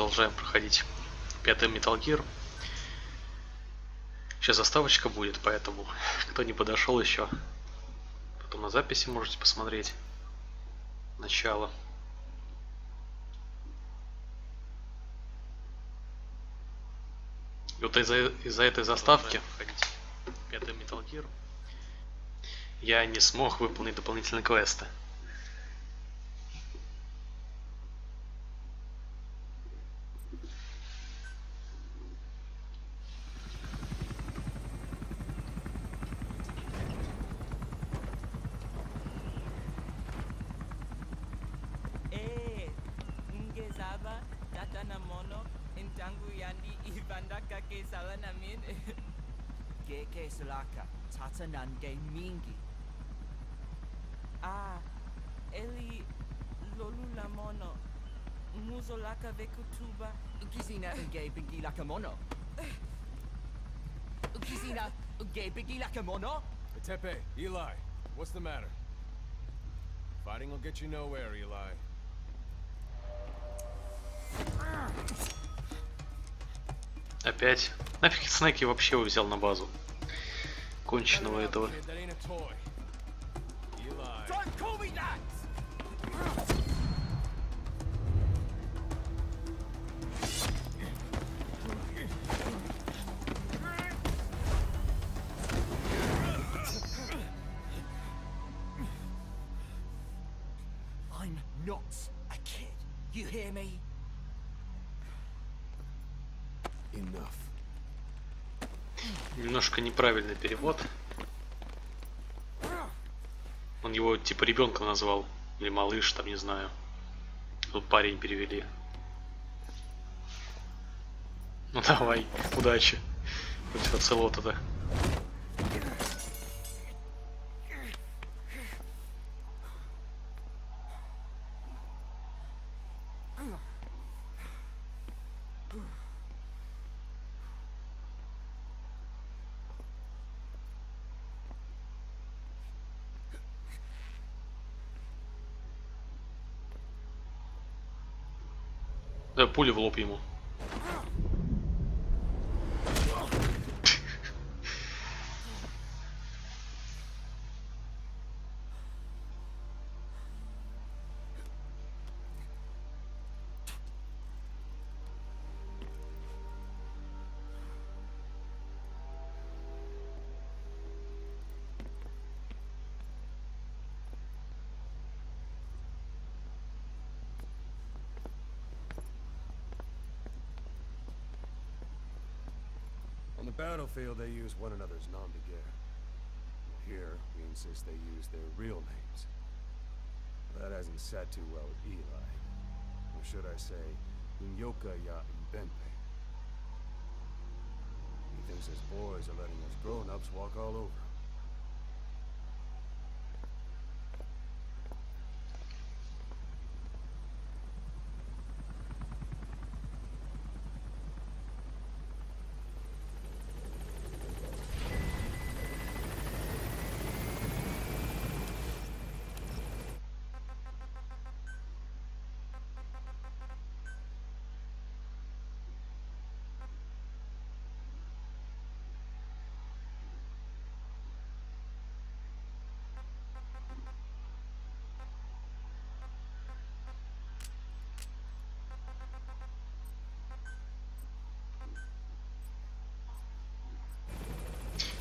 продолжаем проходить 5-й Metal Gear. Сейчас заставочка будет, поэтому кто не подошел еще, потом на записи можете посмотреть начало. И вот из-за этой заставки 5-й Metal Gear я не смог выполнить дополнительные квесты. Eli lolula mono muzolaka vekutuba Ukizina uge bigi lakamono. Ukizina uge bigi lakamono. Tepe, Eli, what's the matter? Fighting will get you nowhere, Eli. Опять. Нафиг Снеки вообще его взял на базу. Конченого этого. Don't call me that. I'm not a kid. You hear me? Enough. Немножко неправильный перевод. Он его типа ребенком назвал. Или малыш, там не знаю. Тут парень перевели. Ну давай, удачи. Против оцелота-то. Да, пуля в лоб ему. On the battlefield, they use one another's nom de guerre. Here, we insist they use their real names. That hasn't sat too well with Eli. Or should I say, Unyoka Ya Mbempe. He thinks his boys are letting us grown-ups walk all over him.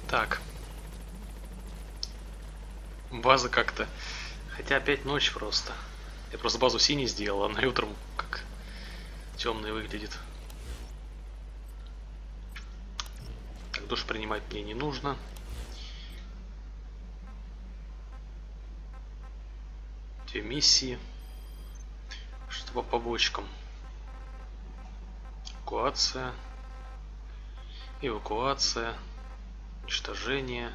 Так. База как-то. Хотя опять ночь просто. Я просто базу синий сделал, а на утром как темный выглядит. Так, душ принимать мне не нужно. Две миссии. Что по побочкам? Эвакуация. Эвакуация. Уничтожение,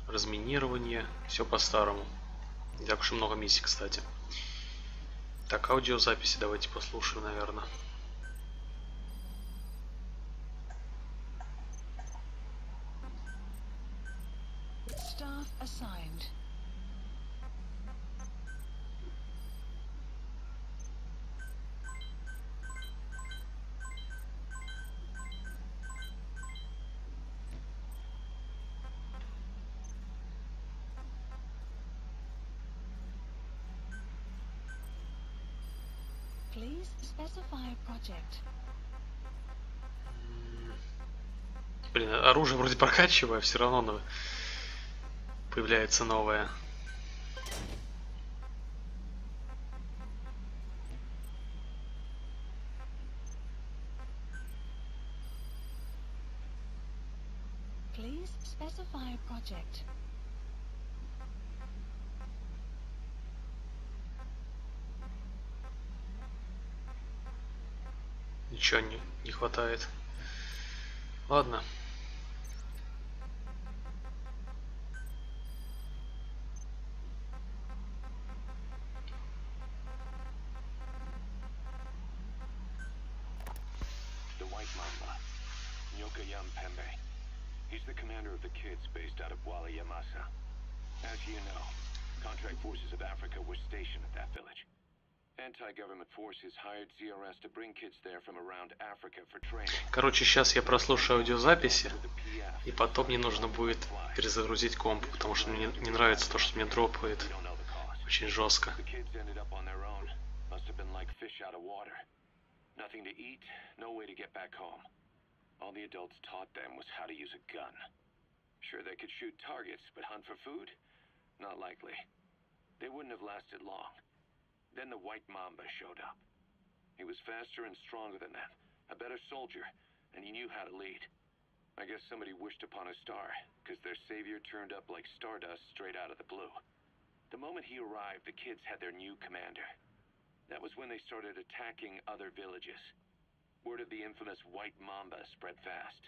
разминирование, все по-старому. Не так уж и много миссий, кстати. Так, аудиозаписи давайте послушаем, наверное. Staff assigned. Please specify project. Блин, оружие вроде прокачиваю, а все равно появляется новое. Please specify project. Ничего не хватает. Ладно. The White Mamba, Nyokayam Pembe. He's the commander of the kids based out of Wala Yamasa. As you know, contract forces of Africa were stationed at that village. Anti-government forces hired CRS to bring kids there from around Africa for training. Короче, сейчас я прослушаю аудиозаписи, и потом мне нужно будет перезагрузить комп, потому что мне не нравится то, что мне дропает очень жестко. The kids ended up on their own. Must have been like fish out of water. Nothing to eat, no way to get back home. All the adults taught them was how to use a gun. Sure, they could shoot targets, but hunt for food? Not likely. They wouldn't have lasted long. Then the White Mamba showed up. He was faster and stronger than them, a better soldier, and he knew how to lead. I guess somebody wished upon a star, because their savior turned up like stardust straight out of the blue. The moment he arrived, the kids had their new commander. That was when they started attacking other villages. Word of the infamous White Mamba spread fast.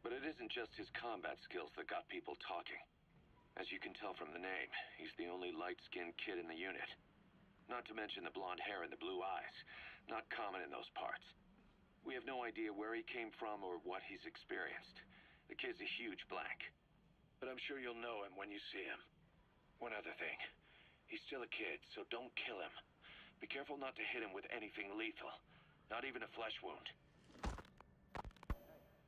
But it isn't just his combat skills that got people talking. As you can tell from the name, he's the only light-skinned kid in the unit. Not to mention the blonde hair and the blue eyes. Not common in those parts. We have no idea where he came from or what he's experienced. The kid's a huge blank. But I'm sure you'll know him when you see him. One other thing. He's still a kid, so don't kill him. Be careful not to hit him with anything lethal. Not even a flesh wound.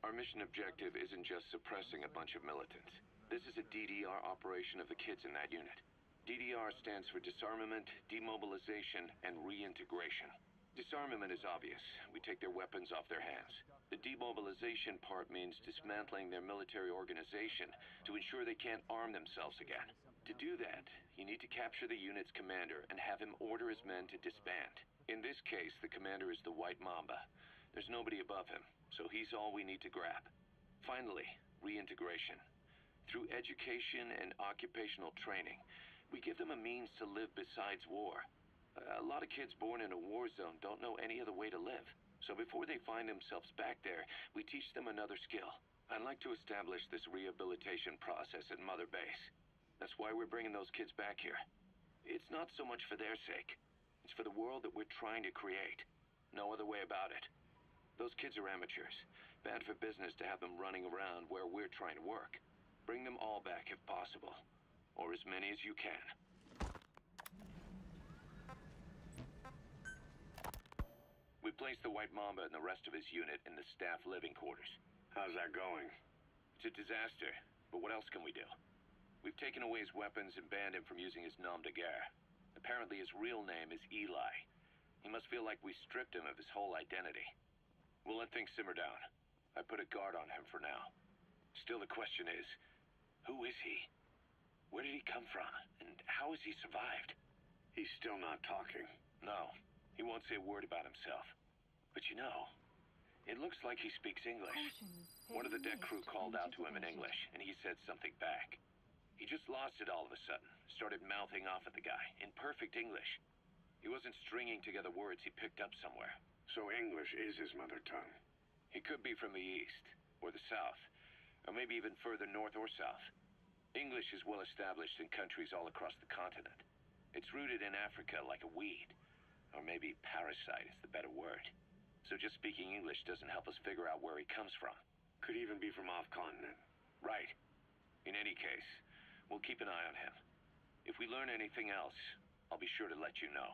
Our mission objective isn't just suppressing a bunch of militants. This is a DDR operation of the kids in that unit. DDR stands for disarmament, demobilization, and reintegration. Disarmament is obvious. We take their weapons off their hands. The demobilization part means dismantling their military organization to ensure they can't arm themselves again. To do that, you need to capture the unit's commander and have him order his men to disband. In this case, the commander is the White Mamba. There's nobody above him, so he's all we need to grab. Finally, reintegration. Through education and occupational training, we give them a means to live besides war. A lot of kids born in a war zone don't know any other way to live. So before they find themselves back there, we teach them another skill. I'd like to establish this rehabilitation process at Mother Base. That's why we're bringing those kids back here. It's not so much for their sake. It's for the world that we're trying to create. No other way about it. Those kids are amateurs. Bad for business to have them running around where we're trying to work. Bring them all back if possible. Or as many as you can. We placed the White Mamba and the rest of his unit in the staff living quarters. How's that going? It's a disaster, but what else can we do? We've taken away his weapons and banned him from using his nom de guerre. Apparently his real name is Eli. He must feel like we stripped him of his whole identity. We'll let things simmer down. I put a guard on him for now. Still the question is, who is he? Where did he come from? And how has he survived? He's still not talking. No, he won't say a word about himself. But you know, it looks like he speaks English. One of the deck crew called out to him in English, and he said something back. He just lost it all of a sudden, started mouthing off at the guy, in perfect English. He wasn't stringing together words he picked up somewhere. So English is his mother tongue? He could be from the east, or the south, or maybe even further north or south. English is well established in countries all across the continent. It's rooted in Africa like a weed. Or maybe parasite is the better word. So just speaking English doesn't help us figure out where he comes from. Could even be from off-continent. Right. In any case, we'll keep an eye on him. If we learn anything else, I'll be sure to let you know.